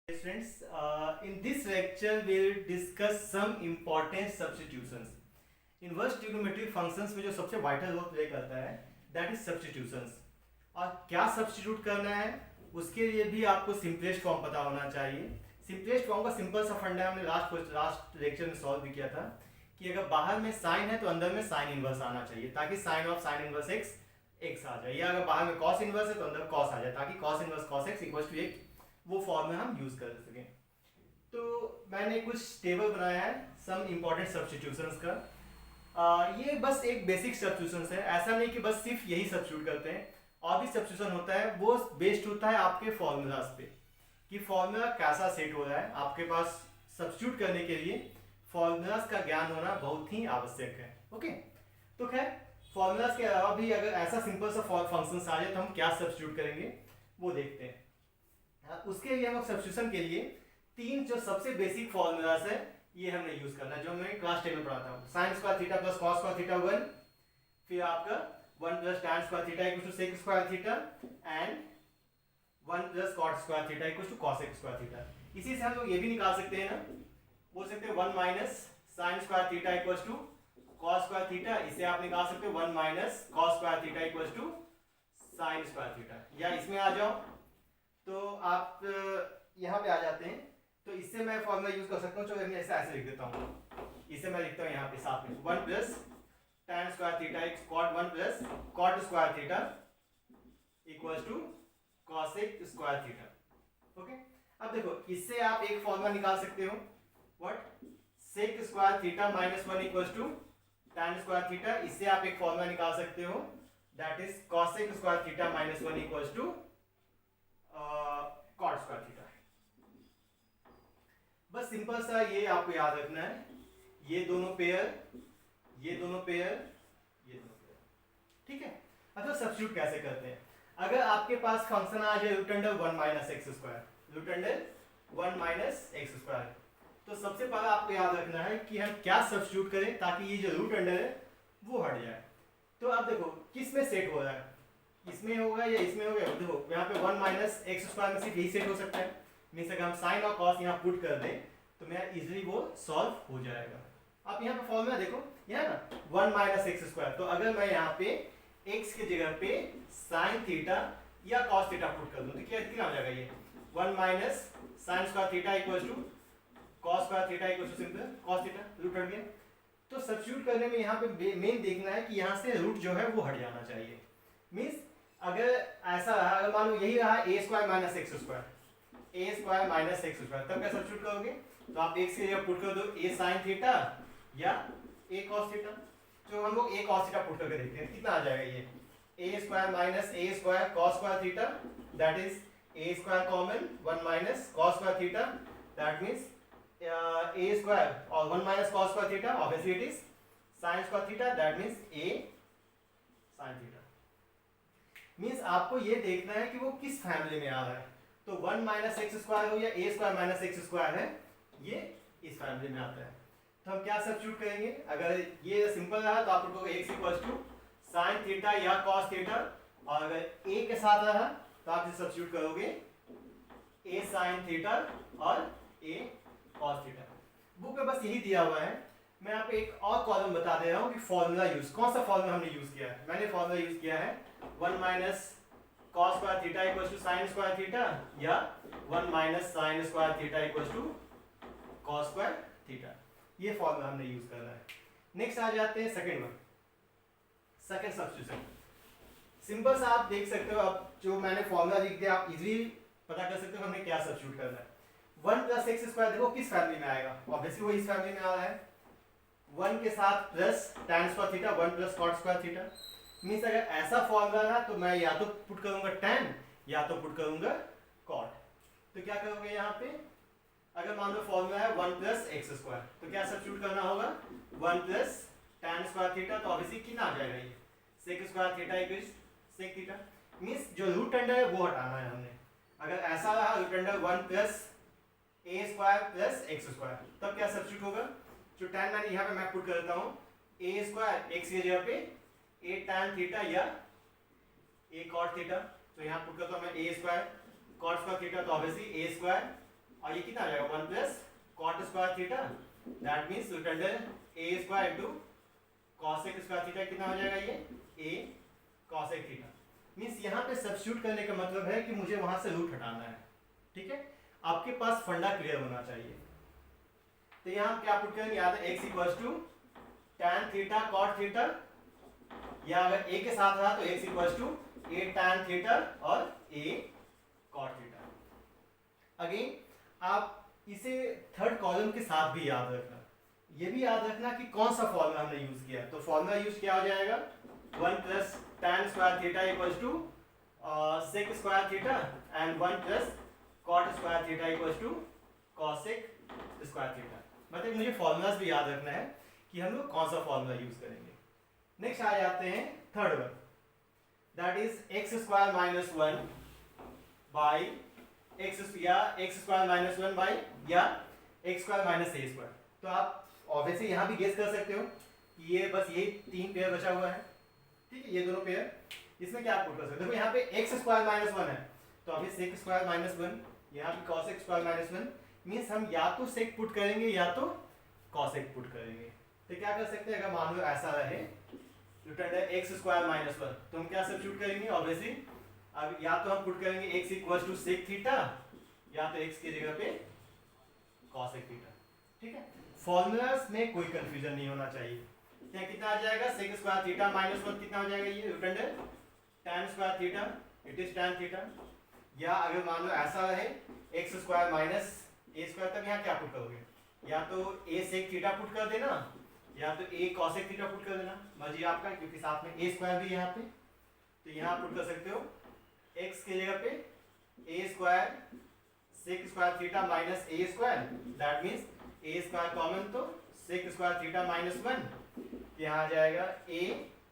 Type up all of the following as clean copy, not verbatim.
Students, in this lecture we will discuss some important substitutions. Inverse trigonometric functions में जो सबसे vital role play करता है that is substitutions. और क्या सब्स्टिट्यूट करना है उसके लिए भी आपको सिंपलेस्ट फॉर्म पता होना चाहिए। सिंपलेस्ट फॉर्म का सिंपल सा फंडा हमने लास्ट लेक्चर में सॉल्व भी किया था कि अगर बाहर में साइन है तो अंदर में साइन इनवर्स आना चाहिए ताकि sine of sine inverse x x आ जाए, या अगर बाहर में कॉस इनवर्स है तो अंदर कॉस आ जाए ताकि cos inverse cos X equal to एक वो फॉर्म में हम यूज कर सकें। तो मैंने कुछ टेबल बनाया है सम इम्पोर्टेंट सब्स्टिट्यूशंस का। ये बस एक बेसिक सब्स्टिट्यूशंस है, ऐसा नहीं कि बस सिर्फ यही सब्स्टिट्यूट करते हैं, और भी सब्स्टिट्यूशन होता है। वो बेस्ड होता है आपके फॉर्मूलाज पे कि फॉर्मूला कैसा सेट हो रहा है। आपके पास सब्स्टिट्यूट करने के लिए फॉर्मूलाज का ज्ञान होना बहुत ही आवश्यक है। ओके, तो खैर फॉर्मूलाज के अलावा भी अगर ऐसा सिंपल सा फंक्शन आ जाए तो हम क्या सब्स्टिट्यूट करेंगे वो देखते हैं। उसके लिए हम सब्स्टिट्यूशन के लिए तीन जो सबसे बेसिक फॉर्मूलाज है ये हमने यूज करना है, जो मैं क्लास 10 में पढ़ाता हूँ। Sine square theta plus cos square theta 1, फिर आपका 1 plus tan square theta equal to sec square theta and 1 plus cot square theta equal to cosec square theta. इसी से हम लोग ये भी निकाल सकते हैं ना, बोल सकते हैं 1 minus sine square theta equal to cos square theta. इसे आप निकाल सकते हो 1 minus cos square theta equal to sine square theta. या इसमें आ जाओ तो आप यहाँ पे आ जाते हैं, तो इससे मैं फॉर्मूला यूज कर सकता हूँ। चलो मैं ऐसे लिख देता हूँ, इसे मैं लिखता हूँ यहाँ पे साथ में 1 plus tan square theta cot 1 plus cot square theta equals to cosec square theta. Okay, अब देखो इससे आप एक फॉर्मूला निकाल सकते हो, what sec square theta minus 1 equals to tan square theta. इससे आप एक फॉर्मूला निकाल सकते हो that is cosec square theta minus 1 equals to cot square theta. बस सिंपल सा ये आपको याद रखना है, ये दोनों पेयर, ये दोनों पेयर, ये दोनों पेयर, ठीक है। अच्छा, सब्स्टिट्यूट कैसे करते हैं? अगर आपके पास फंक्शन आ जाए root under 1 minus X square, root under 1 minus X square, तो सबसे पहले आपको याद रखना है कि हम क्या सब्स्टिट्यूट करें ताकि ये जो रूट अंडर है वो हट जाए। तो अब देखो किस में सेट हो रहा है, इसमें होगा या इसमें होगा। देखो यहाँ पे 1 माइनस एक्स स्क्वायर में सिर्फ यही सेट हो सकता है, मीन्स अगर हम साइन और कॉस यहाँ पुट कर दें तो मेरा इजीली वो सॉल्व हो जाएगा। आप यहाँ पे फॉर्मूला देखो, यहाँ ना 1 माइनस एक्स स्क्वायर, तो अगर मैं यहाँ पे x की जगह पे साइन थीटा या कॉस थीटा पुट कर दूं तो क्या कितना हो जाएगा? ये 1 minus sine square theta equals to cos square theta equals to simple cos theta, root हट गया। तो सब्स्टिट्यूट करने में यहाँ पे मेन देखना है कि यहाँ से रूट जो है वो हट जाना चाहिए। मीन्स अगर ऐसा रहा, अगर मान लो यही रहा a square minus X square, a square minus X square, तब क्या सब्स्टिट्यूट करोगे? तो आप x की जगह पुट कर दो a sin थीटा या a cos थीटा। तो हम लोग a cos थीटा पुट करके देखते हैं कितना आ जाएगा। ये a square minus a square cos square theta, that is a square common 1 minus cos square theta, that means a square और 1 minus cos square theta, obviously it is sin square theta, that means a sin theta. Means आपको ये देखना है कि वो किस family में आ रहा है। तो 1 माइनस एक्स स्क्वायर हो या a square minus X square है, ये इस फैमिली में आता है। तो हम क्या सब्स्टिट्यूट करेंगे? अगर ये सिंपल रहा तो आप लोगों को x equals to sine theta या कॉस थीटा, और अगर a के साथ रहा तो आप इसे सब्स्टिट्यूट करोगे a साइन थीटा और a कॉस थीटा। बुक में बस यही दिया हुआ है। मैं आप एक और कॉलम बता दे रहा हूँ कि फॉर्मूला यूज, कौन सा फॉर्मूला हमने यूज किया है। मैंने फॉर्मूला यूज किया है 1 minus cos square theta equals to sine square theta या 1 minus sine square theta equals to cos square theta. ये फॉर्मूला हमने यूज करना है। नेक्स्ट आ जाते हैं second one, second substitution. Simple सा आप देख सकते हो, अब जो मैंने फॉर्मूला लिख दिया आप इजीली पता कर सकते हो हमने क्या सब्स्टिट्यूट करना है। 1 प्लस एक्स स्क्वायर देखो किस फैमिली में आएगा, ऑब्वियसली वो इस फैमिली में आ रहा है। 1 के साथ plus tan square theta 1 plus cot square theta. Means अगर ऐसा फॉर्मूला रहा तो मैं या तो पुट करूंगा tan या तो पुट करूंगा cot। तो क्या करोगे यहाँ पे? अगर मान लो फॉर्मूला है 1 प्लस एक्स स्क्वायर, तो क्या सब्स्टिट्यूट करना होगा? 1 प्लस tan स्क्वायर थीटा, तो ऑब्वियसली कितना आ जाएगा? ये sec square theta equals sec theta. Means जो रूट अंडर है वो हटाना है हमने। अगर ऐसा रहा root under 1 plus a square plus X square, तब क्या सब्स्टिट्यूट होगा? जो tan मैंने यहाँ पे मैं पुट कर देता हूँ a स्क्वायर x की जगह पे a tan थीटा या a cot थीटा। तो यहाँ पुट करता हूँ मैं a square cot square theta, तो ऑब्वियसली a स्क्वायर और ये कितना आ जाएगा 1 plus cot square theta, that means root under A square into cosec square theta कितना हो जाएगा ये ए कॉसेक थीटा। मीन्स यहाँ पे सब्स्टिट्यूट करने का मतलब है कि मुझे वहां से रूट हटाना है, ठीक है। आपके पास फंडा क्लियर होना चाहिए। तो यहाँ हम क्या पुट करेंगे, याद है x equals to tan theta cot theta, या अगर a के साथ रहा तो x equals to a tan theta और a कॉट थीटा। अगेन आप इसे थर्ड कॉलम के साथ भी याद रखना, ये भी याद रखना कि कौन सा फॉर्मूला हमने यूज किया। तो फॉर्मूला यूज क्या हो जाएगा 1 plus tan square theta equals to sec square theta and 1 plus cot square theta equals to cosec square theta. मतलब मुझे फॉर्मूलाज भी याद रखना है कि हम लोग कौन सा फॉर्मूला यूज करेंगे। नेक्स्ट आ जाते हैं third one, that is x square minus 1 by x या एक्स स्क्वायर माइनस 1 बाई या x square minus A square. तो आप ऑब्वियसली यहाँ भी गेस कर सकते हो कि ये बस ये 3 पेयर बचा हुआ है, ठीक है, ये दोनों पेयर, इसमें क्या आप पुट कर सकते हो। देखो यहाँ पे एक्स स्क्वायर माइनस 1 है तो अभी सेक स्क्वायर माइनस 1, यहाँ पे कॉसेक स्क्वायर माइनस 1, मीन्स हम या तो सेक पुट करेंगे या तो कॉसेक पुट करेंगे। तो क्या कर सकते हैं, अगर मान लो ऐसा रहे root under X square minus 1, तो हम क्या सब्स्टिट्यूट करेंगे, ऑब्वियसली अब या तो हम पुट करेंगे x equals to sec theta या तो x की जगह पे कॉसेक थीटा, ठीक है। फॉर्मूलास में कोई कंफ्यूजन नहीं होना चाहिए। क्या कितना आ जाएगा सेक स्क्वायर थीटा माइनस 1 कितना हो जाएगा ये root under tan square theta, it is tan theta. या अगर मान लो ऐसा रहे X square minus A square, तब यहाँ क्या पुट करोगे, या तो a सेक थीटा पुट कर देना या तो a कॉसेक थीटा पुट कर देना, मर्जी आपका, क्योंकि साथ में a स्क्वायर भी यहाँ पे, तो यहाँ पुट कर सकते हो x की जगह पे a square sec square theta minus a square, that means a square common तो सेक स्क्वायर थीटा माइनस 1, यहाँ आ जाएगा a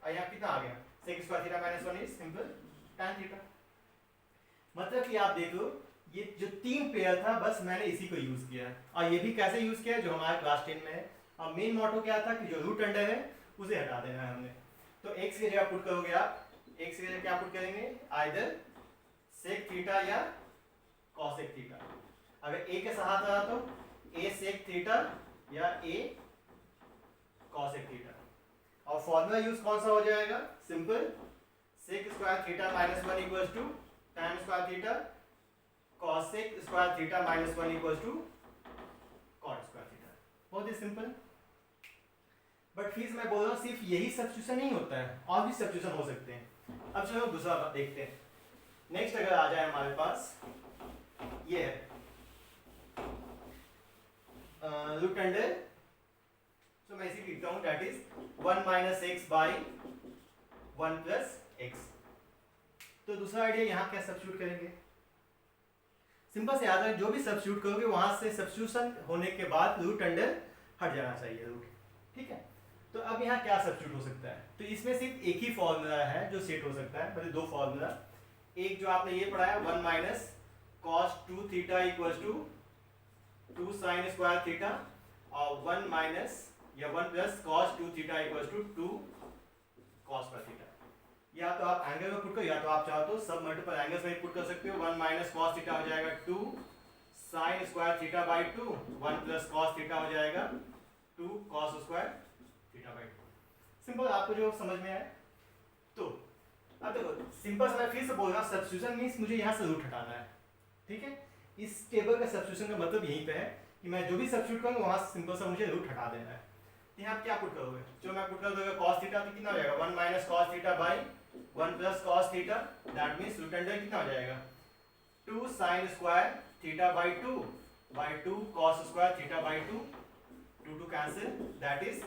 और यहाँ कितना आ गया sec square theta minus 1 is simple tan theta. मतलब कि आप देख लो ये जो 3 पेयर था बस मैंने इसी को यूज किया है, और ये भी कैसे यूज किया है जो हमारे क्लास 10 में है। और मेन मोटो क्या था कि जो रूट अंडर है उसे हटा देना है हमने। तो x की जगह पुट करोगे आप, x की जगह क्या पुट करेंगे, आइदर सेक थीटा या कॉसेक थीटा। अगर a के साथ रहा तो a सेक थीटा या a कॉसेक थीटा। और फॉर्मूला यूज कौन सा हो जाएगा, simple sec square theta minus 1 equals to tan square theta cosec square theta minus 1 equals to cot square theta. बहुत ही सिंपल। बट फिर मैं बोल रहा हूँ सिर्फ यही सब्स्टिट्यूशन नहीं होता है, और भी सब्स्टिट्यूशन हो सकते हैं। अब चलो दूसरा देखते हैं। नेक्स्ट अगर आ जाए हमारे पास ये है रूट अंडर, तो मैं इसी लिखता हूँ that is 1 minus x by 1 plus x. तो दूसरा आइडिया यहाँ क्या सब्स्टिट्यूट करेंगे, सिंपल से याद है जो भी सब्स्टिट्यूट करोगे वहां से सब्स्टिट्यूशन होने के बाद रूट अंडर हट जाना चाहिए रूट, ठीक है। तो अब यहाँ क्या सब्स्टिट्यूट हो सकता है, तो इसमें सिर्फ एक ही फॉर्मूला है जो सेट हो सकता है, मतलब 2 फॉर्मूला। एक जो आपने ये पढ़ा है 1 minus cos 2 theta equals to 2 sine square theta, और 1 माइनस या 1 plus cos 2 theta equals to 2 cos square theta. या तो आप एंगल में पुट करो या तो आप चाहो तो सब मल्टीपल एंगल्स में पुट कर सकते हो। 1 माइनस कॉस थीटा हो जाएगा 2 sine square theta by 2, 1 plus cos theta हो जाएगा 2 cos square theta by 2। Simple, आपको जो समझ में आए। तो अब देखो सिंपल से मैं फिर से बोल रहा हूँ, सब्स्टिट्यूशन मींस मुझे यहाँ से रूट हटाना है, ठीक है। इस टेबल का सब्स्टिट्यूशन का मतलब यहीं पे है कि मैं जो भी सब्स्टिट्यूट करूँगा वहाँ सिंपल सा मुझे रूट हटा देना है। यहाँ आप क्या पुट करोगे, जो मैं पुट कर दूंगा कॉस थीटा तो कितना हो जाएगा 1 minus cos theta by 1 plus cos theta, that means root under कितना हो जाएगा 2 sine square theta by 2 cos square theta by 2, 2 cancel, that is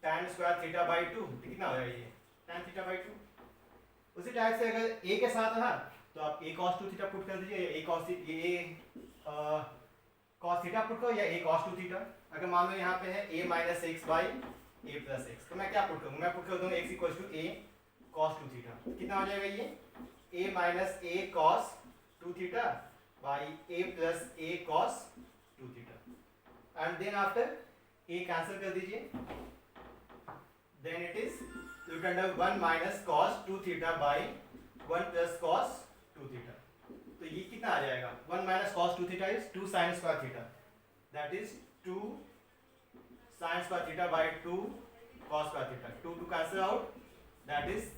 tan square theta by 2, कितना हो जाएगा ये tan थीटा बाई 2। उसी टाइप से अगर a के साथ रहा तो आप a cos 2 थीटा पुट कर दीजिए, या a cos थीटा पुट करो या a cos 2 थीटा। अगर मान लो यहाँ पे है a minus x by a plus x, तो मैं क्या पुट करूँगा, मैं पुट कर दूंगा x equals to a cos 2 theta, कितना हो जाएगा ये a minus a cos 2 theta by a plus a cos 2 theta, and then after a cancel कर दीजिए, then it is root under 1 minus cos 2 theta by 1 plus cos 2 theta. तो ये कितना आ जाएगा 1 minus cos 2 theta is 2 sine square theta, that is 2 sine square theta by 2 cos square theta, 2 to cancel out, that is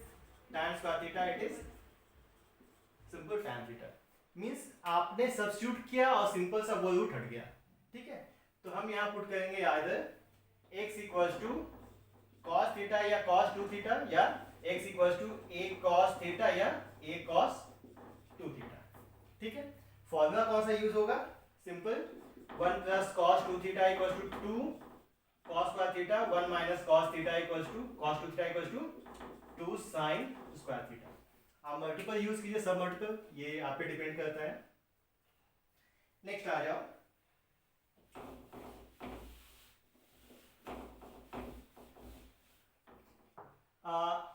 tan square theta, it is simple tan theta. Means आपने substitute किया और simple सा वो root हट गया, ठीक है। तो हम यहाँ पुट करेंगे either x equals to cos theta या cos 2 थीटा, या x equals to a cos theta या a cos 2 थीटा, ठीक है। फॉर्मूला कौन सा यूज होगा, simple 1 plus cos 2 theta equals to 2 cos square theta, 1 minus cos theta equals to cos 2 theta equals to 2 sin square theta. आप multiple use कीजिए, सब multiple, ये आप पे डिपेंड करता है। नेक्स्ट आ जाओ,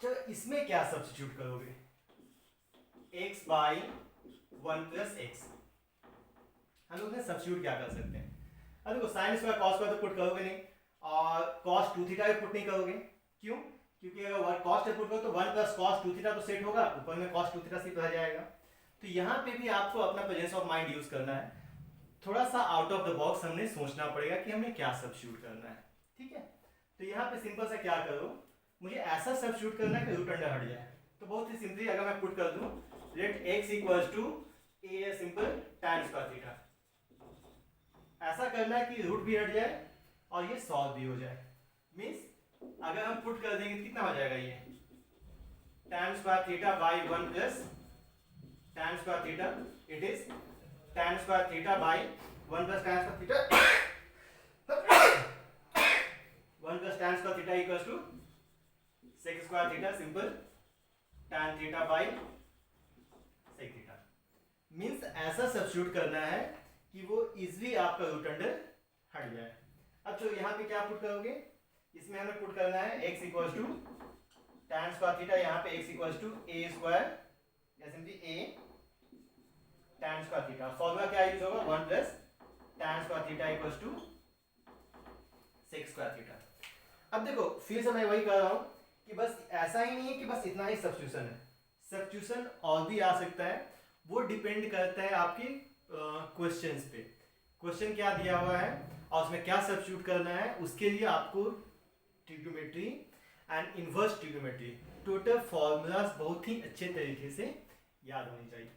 चलो इसमें क्या सब्स्टिट्यूट करोगे, x बाई 1 प्लस एक्स, हम लोग ने सब्स्टिट्यूट क्या कर सकते हैं। अब देखो साइन स्क्वायर कॉस स्क्वायर तो पुट करोगे नहीं, और cos 2 थीटा भी पुट नहीं करोगे, क्यों, क्योंकि अगर cos पुट करो तो 1 प्लस cos 2 थीटा तो सेट होगा, ऊपर में cos 2 थीटा सिर्फ रह जाएगा। तो यहाँ पे भी आपको अपना प्रेजेंस ऑफ माइंड यूज करना है, थोड़ा सा आउट ऑफ द बॉक्स हमने सोचना पड़ेगा कि हमें क्या सब्स्टिट्यूट करना है, ठीक है। तो यहाँ पे सिंपल सा क्या करो, मुझे ऐसा सब्स्टिट्यूट करना है कि रूट अंडर हट जाए। तो बहुत ही सिंपली अगर मैं पुट कर दूं let x equals to a simple tan square theta, ऐसा करना है कि रूट भी हट जाए और ये सॉल्व भी हो जाए। मींस अगर हम पुट कर देंगे तो कितना हो जाएगा, ये tan square theta by 1 plus tan square theta, it is tan square theta by 1 plus tan square theta 1 plus tan square theta equals to sec square theta simple tan theta by sec theta. Means ऐसा substitute करना है कि वो easily आपका root under हट जाए। अब जो यहाँ पे क्या पुट करोगे, इसमें हमें पुट करना है x equals to tan square theta, यहाँ पे x equals to a square या simply a tan square theta. Formula क्या यूज होगा, 1 plus tan square theta equals to sec square theta. अब देखो फिर से मैं वही कर रहा हूँ कि बस ऐसा ही नहीं है कि बस इतना ही सब्स्टिट्यूशन है, सब्स्टिट्यूशन और भी आ सकता है, वो डिपेंड करता है आपके क्वेश्चंस पे, क्वेश्चन क्या दिया हुआ है और उसमें क्या सब्स्टिट्यूट करना है। उसके लिए आपको trigonometry and inverse trigonometry total formulas बहुत ही अच्छे तरीके से याद होनी चाहिए।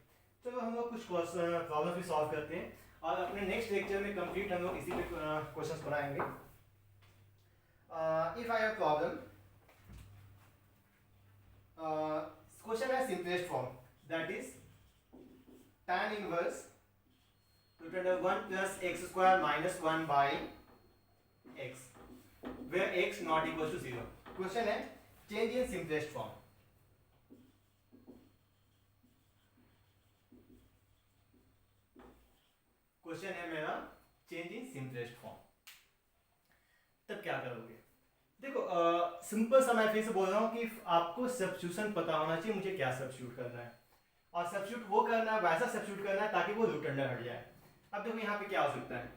चलो हम लोग कुछ प्रॉब्लम भी सॉल्व करते हैं और अपने नेक्स्ट लेक्चर में कंप्लीट हम लोग इसी पे क्वेश्चंस बनाएंगे। If I have problem, question है simplest form, that is tan inverse root under 1 plus x square minus 1 by x, where x not equals to 0. Question है change in simplest form. Question है मेरा change in simplest form, तब क्या करोगे। देखो simple सा मैं फिर से बोल रहा हूँ कि आपको सब्स्टिट्यूशन पता होना चाहिए, मुझे क्या सब्स्टिट्यूट करना है, और सब्स्टिट्यूट वो करना है, वैसा सब्स्टिट्यूट करना है ताकि वो रूट अंडर हट जाए। अब देखो यहाँ पे क्या हो सकता है,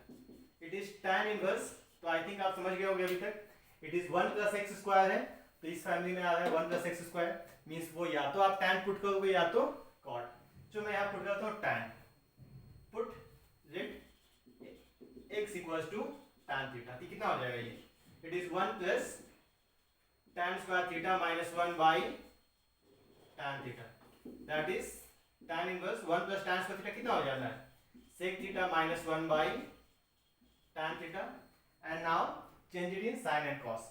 इट इज tan इनवर्स, तो आई थिंक आप समझ गए होंगे अभी तक, it is 1 plus X square है, तो इस फैमिली में आ रहा है 1 प्लस एक्स स्क्वायर, मीन्स वो या तो आप tan पुट करोगे या तो cot। जो मैं यहाँ पुट करता हूँ tan, put let x equals to tan theta, तो कितना हो जाएगा ये, it is 1 plus tan square theta minus 1 by tan theta, that is tan inverse 1 plus tan square theta कितना हो जाना है, sec theta minus 1 by tan theta, and now change it in sin and cos,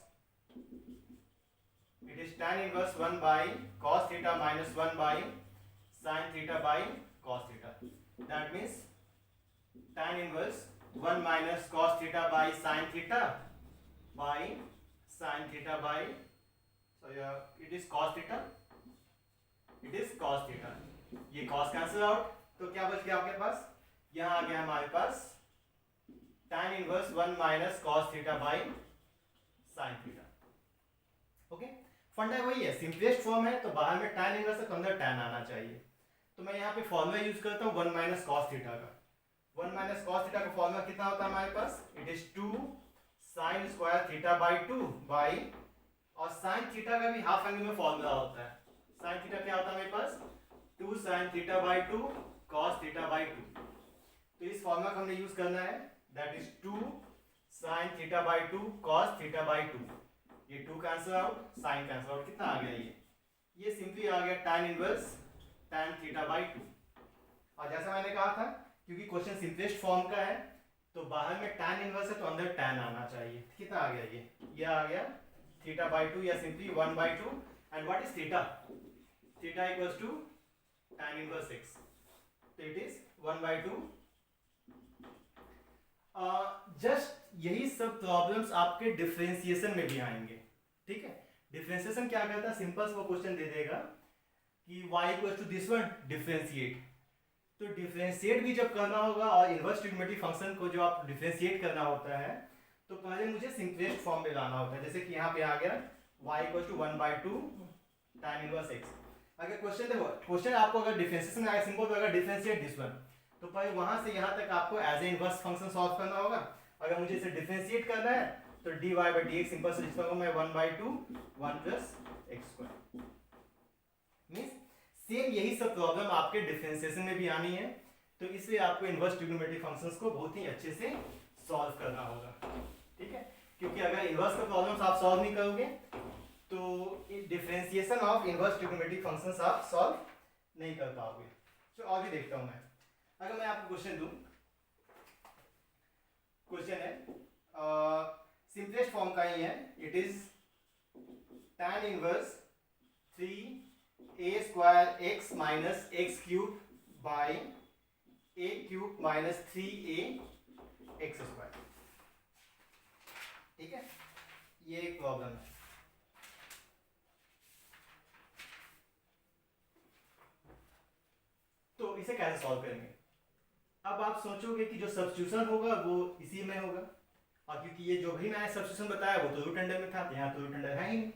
it is tan inverse 1 by cos theta minus 1 by sin theta by cos theta, that means tan inverse 1 minus cos theta by sin theta by sin theta by, so it is cos theta, it is cos theta, ये cos cancel out, तो क्या बच गया आपके पास, यहाँ आ गया हमारे पास tan inverse 1 minus cos theta by sin theta. Okay, फंडा वही है, सिंपलेस्ट फॉर्म है तो बाहर में tan इनवर्स है तो अंदर tan आना चाहिए। तो मैं यहाँ पे फॉर्मूला यूज करता हूँ 1 माइनस cos थीटा का। 1 माइनस cos थीटा का फॉर्मूला कितना होता है हमारे पास, it is 2 sin square theta by 2 by, और sin थीटा का भी हाफ एंगल में फॉर्मूला होता है। sin थीटा क्या होता है मेरे पास, 2 sin theta by 2 cos theta by 2। तो इस फॉर्मूला को हमने यूज करना है, that is 2 sin theta by 2 cos theta by 2। ये 2 cancel out, sin cancel out, कितना आ गया ये सिंपली आ गया tan inverse tan theta by 2। और जैसा मैंने कहा था, क्योंकि क्वेश्चन सिंपलेस्ट फॉर्म का है तो बाहर में tan इनवर्स है तो अंदर tan आना चाहिए। कितना आ गया ये आ गया थीटा बाई 2 या simply 1/2। And what is theta? Theta equals to tan inverse x, तो इट इज 1/2। जस्ट यही सब प्रॉब्लम्स आपके डिफरेंशिएशन में भी आएंगे। ठीक है, डिफरेंशिएशन क्या करता है, सिंपल वो क्वेश्चन दे देगा कि y equals to this one, differentiate. तो डिफरेंशिएट भी जब करना होगा और इनवर्स ट्रिग्नोमेट्रिक फंक्शन को जो आप डिफरेंशिएट करना होता है तो पहले मुझे सिंपलेस्ट फॉर्म में लाना होता है। जैसे कि यहाँ पे आ गया y equals to 1/2 tan inverse x। अगर क्वेश्चन देखो, क्वेश्चन आपको अगर डिफरेंशिएशन में आया सिंपल, तो अगर डिफरेंशिएट दिस वन, तो पहले वहां से यहाँ तक आपको as a inverse function solve करना होगा। अगर मुझे इसे डिफरेंशिएट करना है तो dy by dx सिंपल से लिख सकता हूं मैं 1/2 1 plus x square. Means same यही सब प्रॉब्लम आपके डिफरेंशिएशन में भी आनी है, तो इसलिए आपको इनवर्स ट्रिग्नोमेट्रिक फंक्शंस को बहुत ही अच्छे से सॉल्व करना होगा। ठीक है, क्योंकि अगर इनवर्स का प्रॉब्लम्स आप सॉल्व नहीं करोगे तो differentiation of inverse trigonometric functions आप सॉल्व नहीं कर पाओगे। तो और भी देखता हूं मैं, अगर मैं आपको क्वेश्चन दूं, क्वेश्चन है सिंपलेस्ट फॉर्म का ही है, it is tan inverse 3a square x minus x cube by a cube minus 3a x square. ठीक है, ये एक प्रॉब्लम है। तो इसे कैसे सॉल्व करेंगे? अब आप सोचोगे कि जो सब्स्टिट्यूशन होगा वो इसी में होगा, और क्योंकि ये जो भी मैंने सब्स्टिट्यूशन बताया वो तो रूट अंडर में था, तो यहाँ तो रूट अंडर है ही नहीं,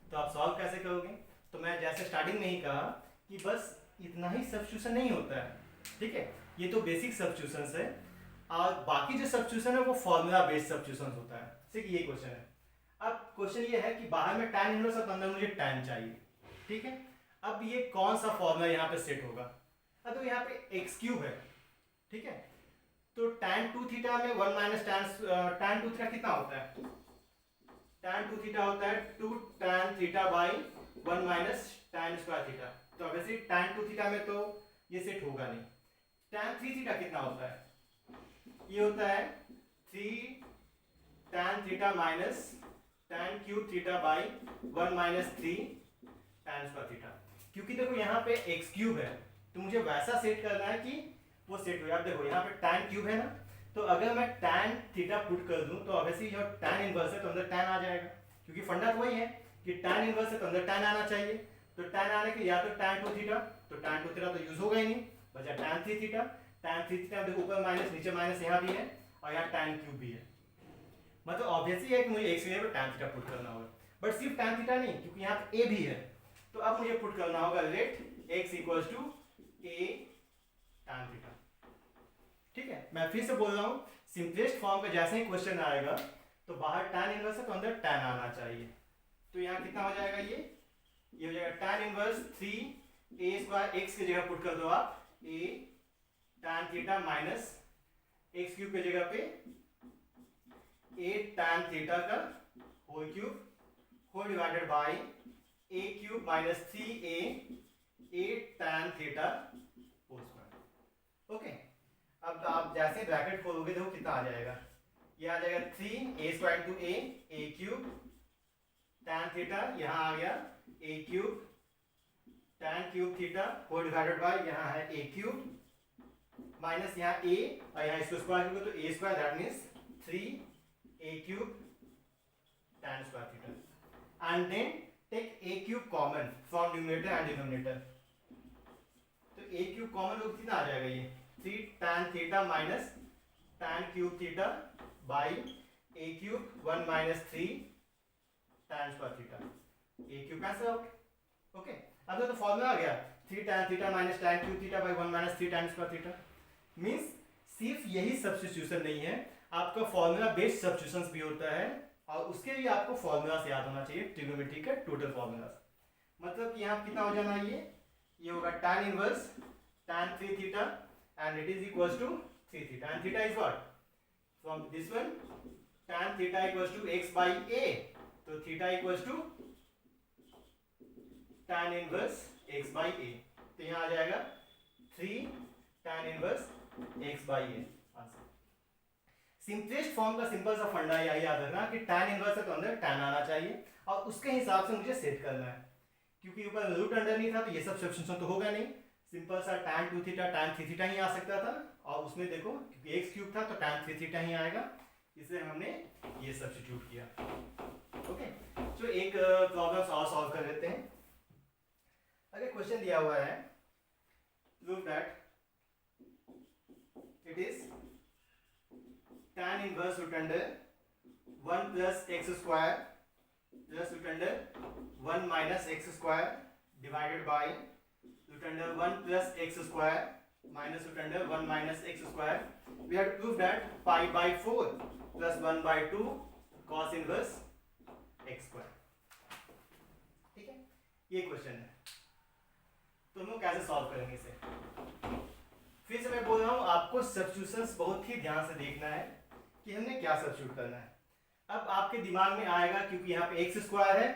तो आप सॉल्व कैसे करोगे? तो मैं जैसे स्टार्टिंग में ही कहा कि बस इतना ही सब्स्टिट्यूशन नहीं होता है। ठीक है, ये तो बेसिक सब्स्टिट्यूशंस है, और बाकी जो सब्स्टिट्यूशन है वो फॉर्मूला बेस्ड सब्स्टिट्यूशन होता है। जैसे कि ये क्वेश्चन है, अब क्वेश्चन ये है कि बाहर में tan इनवर्स और अंदर मुझे tan चाहिए। ठीक है, अब ये कौन सा फॉर्मूला यहाँ पे सेट होगा? तो यहाँ पे x क्यूब है। ठीक है, तो tan 2 थीटा में 1 माइनस tan 2 थीटा कितना होता है? tan 2 थीटा होता है 2 tan theta by 1 minus tan square theta. तो ऑब्वियसली tan 2 थीटा में तो ये सेट होगा नहीं। tan 3 थीटा कितना होता है? ये होता है 3 tan theta minus tan cube theta by 1 minus 3 tan square theta. क्योंकि देखो यहाँ पे x क्यूब है तो मुझे वैसा सेट करना है कि वो सेट हो जाए। देखो यहाँ पे tan क्यूब है ना, तो अगर मैं tan थीटा पुट कर दूं तो ऑब्वियसली जो tan इनवर्स है तो अंदर tan आ जाएगा, क्योंकि फंडा तो वही है कि tan इनवर्स है तो अंदर tan आना चाहिए। तो tan आने के या तो tan 2 थीटा, तो tan 2 थीटा तो यूज होगा ही नहीं, बचा tan 3 थीटा। tan 3 थीटा देखो ऊपर माइनस नीचे माइनस यहाँ भी है और यहाँ tan क्यूब भी है, मतलब ऑब्वियसली है कि मुझे x के जगह tan थीटा पुट करना होगा। बट सिर्फ tan थीटा नहीं, क्योंकि यहाँ पे a भी है, तो अब मुझे पुट करना होगा let x equals to a tan theta. ठीक है, मैं फिर से बोल रहा हूँ, सिंपलेस्ट फॉर्म का जैसे ही क्वेश्चन आएगा तो बाहर tan इनवर्स है तो अंदर tan आना चाहिए। तो यहाँ कितना हो जाएगा? ये हो जाएगा tan inverse 3a square x की जगह पुट कर दो आप a tan theta minus x cube की जगह पे a tan थीटा का whole cube whole divided by a cube minus 3a tan theta whole square. Okay, अब आप जैसे ब्रैकेट खोलोगे देखो कितना आ जाएगा, ये आ जाएगा 3a square to a cube tan theta, यहाँ आ गया a cube tan cube theta whole divided by यहाँ है a क्यूब माइनस यहाँ a और यहाँ इसको स्क्वायर करोगे तो a square, that means 3a cube tan square theta. And then take a cube common from numerator and denominator, तो a cube common लोग कितना आ जाएगा? ये 3 tan theta minus tan cube theta by a cube 1 minus 3 tan square theta, a cube cancel out. Okay, अब तो formula आ गया 3 tan theta minus tan cube theta by 1 minus 3 tan square theta. Means सिर्फ यही substitution नहीं है, आपका formula based substitutions भी होता है, और उसके लिए आपको फॉर्मूला से याद होना चाहिए ट्रिग्नोमेट्री का टोटल फॉर्मूला। मतलब कि यहाँ कितना हो जाना, ये होगा tan inverse tan 3 theta and it is equals to 3 theta, and theta is what? From this one tan theta equals to x by a, तो theta equals to tan inverse x by a, तो यहाँ आ जाएगा 3 tan inverse x by a answer. Simplest form का simple सा फंडा यही याद रखना कि tan इनवर्स है तो अंदर tan आना चाहिए और उसके हिसाब से मुझे सेट करना है, क्योंकि ऊपर रूट अंडर नहीं था तो ये सब सब्स्टिट्यूशन तो होगा नहीं, सिंपल सा tan 2 थीटा tan 3 थीटा ही आ सकता था, और उसमें देखो क्योंकि x क्यूब था तो tan 3 थीटा ही आएगा, इसलिए हमने ये सब्स्टिट्यूट किया। ओके, तो एक प्रॉब्लम और सॉल्व कर लेते हैं। अगर क्वेश्चन दिया हुआ है prove that it is tan inverse root under 1 plus x square plus root under 1 minus x square divided by root under 1 plus x square minus root under 1 minus x square. We have to prove that pi by 4 plus 1 by 2 cos inverse x square. ठीक है, ये question है, तो हम लोग कैसे solve करेंगे इसे। फिर से मैं बोल रहा हूँ आपको सब्स्टिट्यूशंस बहुत ही ध्यान से देखना है कि हमने क्या सब्स्टिट्यूट करना है। अब आपके दिमाग में आएगा क्योंकि यहाँ पे एक्स स्क्वायर है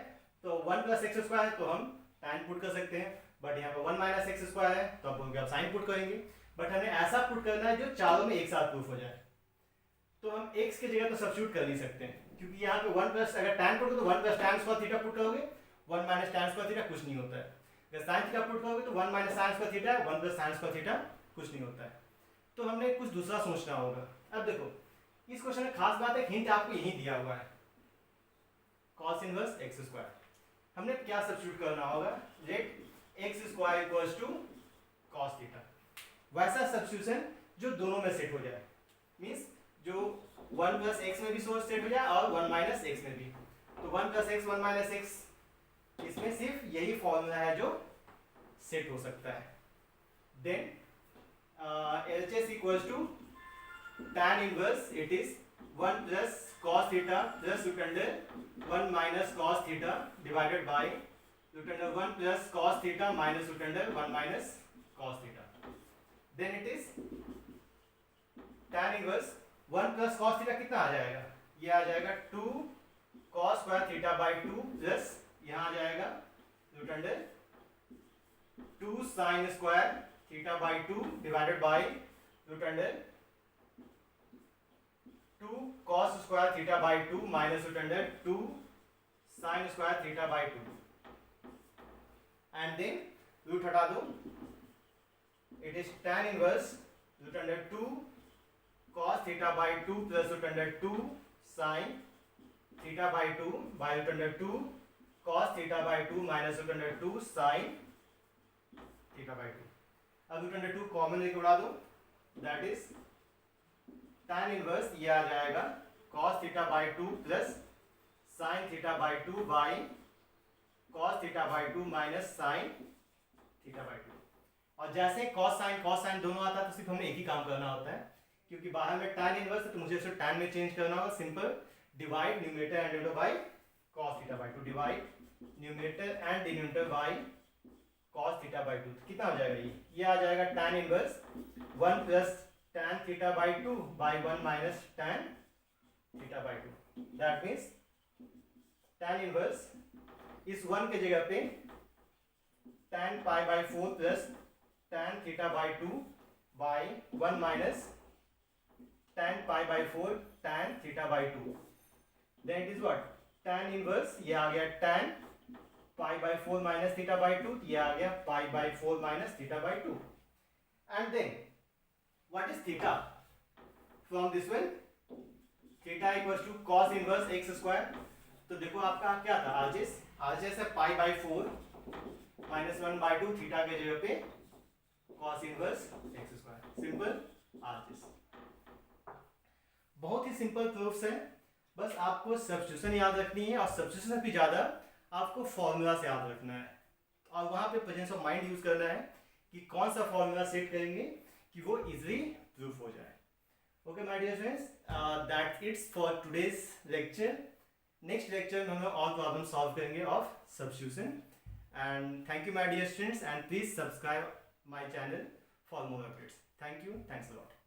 तो 1 प्लस एक्स स्क्वायर है तो हम tan पुट कर सकते हैं, बट यहाँ पे 1 माइनस एक्स स्क्वायर है तो आप साइन पुट करेंगे, बट हमें ऐसा पुट करना है जो चारों में एक साथ प्रूफ हो जाए। तो हम x की जगह तो सब्स्टिट्यूट कर नहीं सकते हैं, क्योंकि यहाँ पे 1 प्लस अगर tan पुट करो तो 1 plus tan square theta put करोगे, 1 माइनस tan स्क्वायर थीटा कुछ नहीं होता है। अगर sin थीटा पुट करोगे तो 1 minus sin square theta, 1 plus sin square theta कुछ नहीं होता है। तो हमने कुछ दूसरा सोचना होगा। अब देखो इस क्वेश्चन में खास बात है, हिंट आपको यही दिया हुआ है cos इनवर्स x स्क्वायर। हमने क्या सब्स्टिट्यूट करना होगा, let x square equals to cos theta, वैसा सब्स्टिट्यूशन जो दोनों में सेट हो जाए, मींस जो 1 प्लस x में भी सोर्स सेट हो जाए और 1 माइनस x में भी। तो 1 प्लस x 1 माइनस x, इसमें सिर्फ यही फॉर्मूला है जो सेट हो सकता है। Then LHS equals to tan inverse, it is 1 plus cos theta plus root under 1 minus cos theta divided by root under 1 plus cos theta minus root under 1 minus cos theta. Then it is tan inverse 1 plus cos theta कितना आ जाएगा, ये आ जाएगा 2 cos square theta by 2 plus यहाँ आ जाएगा root under 2 sin square theta by 2 divided by root under 2 cos square theta by 2 minus root under 2 sin square theta by 2, and then root हटा दो, it is tan inverse root under 2 cos theta by 2 plus root under 2 sin theta by 2 by root under 2 cos theta by 2 minus root under 2 sin theta by 2। अब root under 2 common लेके उड़ा दो, that is tan inverse ये आ जाएगा cos theta by 2 plus sin theta by 2 by cos theta by 2 minus sin theta by 2। और जैसे cos sin दोनों आता है तो सिर्फ हमें एक ही काम करना होता है, क्योंकि बाहर में tan इनवर्स है तो मुझे इसे tan में चेंज करना होगा। Simple divide numerator and denominator by cos theta by 2, divide numerator and denominator by cos theta by 2, कितना हो जाएगा, ये आ जाएगा tan inverse 1 plus tan theta by 2 by 1 minus tan theta by 2, that means tan inverse इस 1 के जगह पे tan pi by 4 plus tan theta by 2 by 1 minus tan pi by 4 tan theta by 2, then it is what tan inverse, ये आ गया tan pi by 4 minus theta by 2, ये आ गया pi by 4 minus theta by 2, and then what is theta from this one, theta equals to cos inverse x square। तो देखो आपका क्या था, RHS है pi by 4 minus 1 by 2 theta के जगह पे cos inverse x square, simple RHS। बहुत ही सिंपल प्रूफ्स है, बस आपको सब्स्टिट्यूशन याद रखनी है और सब्स्टिट्यूशन भी ज्यादा आपको फॉर्मूला से याद रखना है और वहां पे प्रेजेंस ऑफ माइंड यूज करना है कि कौन सा फॉर्मूला सेट करेंगे कि वो इजीली प्रूफ हो जाए। Okay my dear friends, that's its for today's lecture. Next lecture में हम लोग और प्रॉब्लम सॉल्व करेंगे of substitution. And thank you my dear students, and please subscribe my channel for more updates. Thank you, thanks a lot.